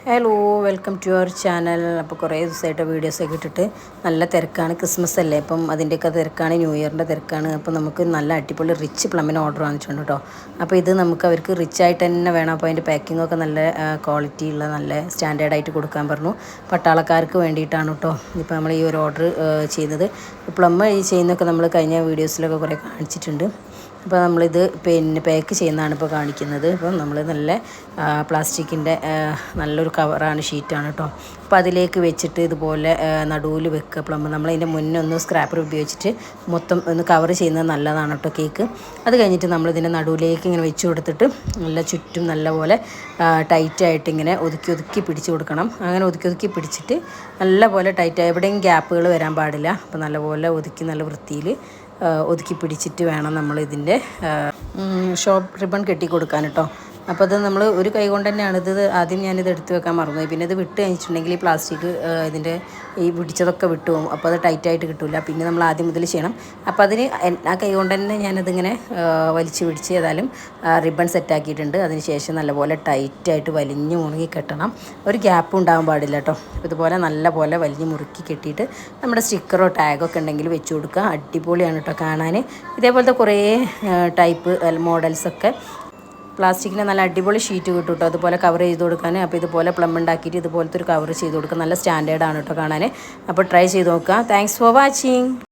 Hello welcome to your channel. അപ്പോൾ കുറേ ദിവസമായിട്ട് വീഡിയോസൊക്കെ ഇട്ടിട്ട് നല്ല തിരക്കാണ്. ക്രിസ്മസ് അല്ലേ, അപ്പം അതിൻ്റെയൊക്കെ തിരക്കാണ്, ന്യൂ ഇയറിൻ്റെ തിരക്കാണ്. അപ്പോൾ നമുക്ക് നല്ല അടിപൊളി റിച്ച് പ്ലമ്മിന് ഓർഡർ വാങ്ങിച്ചിട്ടുണ്ട് കേട്ടോ. അപ്പോൾ ഇത് നമുക്ക് അവർക്ക് റിച്ച് ആയിട്ട് തന്നെ വേണം. അപ്പോൾ അതിൻ്റെ പാക്കിങ്ങൊക്കെ നല്ല ക്വാളിറ്റി ഉള്ള നല്ല സ്റ്റാൻഡേർഡായിട്ട് കൊടുക്കാൻ പറഞ്ഞു. പട്ടാളക്കാർക്ക് വേണ്ടിയിട്ടാണ് കേട്ടോ ഇപ്പോൾ നമ്മൾ ഈ ഒരു ഓർഡർ ചെയ്തത്. പ്ലം ഈ ചെയ്യുന്നതൊക്കെ നമ്മൾ കഴിഞ്ഞ വീഡിയോസിലൊക്കെ കുറേ കാണിച്ചിട്ടുണ്ട്. അപ്പോൾ നമ്മളിത് പാക്ക് ചെയ്യുന്നതാണ് ഇപ്പോൾ കാണിക്കുന്നത്. അപ്പം നമ്മൾ നല്ല പ്ലാസ്റ്റിക്കിൻ്റെ നല്ലൊരു കവറാണ്, ഷീറ്റാണ് കേട്ടോ. അപ്പോൾ അതിലേക്ക് വെച്ചിട്ട് ഇതുപോലെ നടുവിൽ വെക്കുക പ്ലം. നമ്മളതിൻ്റെ മുന്നേ ഒന്ന് സ്ക്രാപ്പർ ഉപയോഗിച്ചിട്ട് മൊത്തം ഒന്ന് കവർ ചെയ്യുന്നത് നല്ലതാണ് കേട്ടോ കേക്ക്. അത് കഴിഞ്ഞിട്ട് നമ്മളിതിൻ്റെ നടുവിലേക്ക് ഇങ്ങനെ വെച്ച് കൊടുത്തിട്ട് നല്ല ചുറ്റും നല്ലപോലെ ടൈറ്റായിട്ട് ഇങ്ങനെ ഒതുക്കി പിടിച്ച് കൊടുക്കണം. അങ്ങനെ ഒതുക്കി പിടിച്ചിട്ട് നല്ലപോലെ ടൈറ്റായി, എവിടെയും ഗ്യാപ്പുകൾ വരാൻ പാടില്ല. അപ്പോൾ നല്ലപോലെ നല്ല വൃത്തിയിൽ ഒതുക്കി പിടിച്ചിട്ട് വേണം നമ്മളിതിൻ്റെ ഷോപ്പ് റിബൺ കെട്ടി കൊടുക്കാൻ കേട്ടോ. അപ്പോൾ അത് നമ്മൾ ഒരു കൈ കൊണ്ട് തന്നെയാണ് ഇത് ആദ്യം ഞാനിത് എടുത്ത് വെക്കാൻ മറന്നുപോയി. പിന്നെ ഇത് വിട്ട് കഴിഞ്ഞിട്ടുണ്ടെങ്കിൽ ഈ പ്ലാസ്റ്റിക് ഇതിൻ്റെ ഈ പിടിച്ചതൊക്കെ വിട്ടു പോകും. അപ്പോൾ അത് ടൈറ്റായിട്ട് കിട്ടില്ല. പിന്നെ നമ്മൾ ആദ്യം മുതൽ ചെയ്യണം. അപ്പോൾ അതിന് ആ കൈ കൊണ്ട് തന്നെ ഞാനതിങ്ങനെ വലിച്ച് പിടിച്ച് ഏതായാലും റിബൺ സെറ്റാക്കിയിട്ടുണ്ട്. അതിന് ശേഷം നല്ലപോലെ ടൈറ്റായിട്ട് വലിഞ്ഞ് മുറുകി കെട്ടണം. ഒരു ഗ്യാപ്പും ഉണ്ടാകാൻ പാടില്ല കേട്ടോ. ഇതുപോലെ നല്ലപോലെ വലിഞ്ഞ് മുറുക്കി കെട്ടിയിട്ട് നമ്മുടെ സ്റ്റിക്കറോ ടാഗൊക്കെ ഉണ്ടെങ്കിൽ വെച്ച് കൊടുക്കുക. അടിപൊളിയാണ് കേട്ടോ കാണാൻ. ഇതേപോലത്തെ കുറേ ടൈപ്പ് മോഡൽസൊക്കെ പ്ലാസ്റ്റിക്കിൻ്റെ നല്ല അടിപൊളി ഷീറ്റ് കിട്ടും കേട്ടോ. അതുപോലെ കവർ ചെയ്ത് കൊടുക്കാൻ. അപ്പോൾ ഇതുപോലെ പ്ലം ഉണ്ടാക്കിയിട്ട് ഇതുപോലത്തെ ഒരു കവർ ചെയ്ത് കൊടുക്കുക. നല്ല സ്റ്റാൻഡേർഡാണ് കേട്ടോ കാണാൻ. അപ്പോൾ ട്രൈ ചെയ്ത് നോക്കുക. Thanks for watching.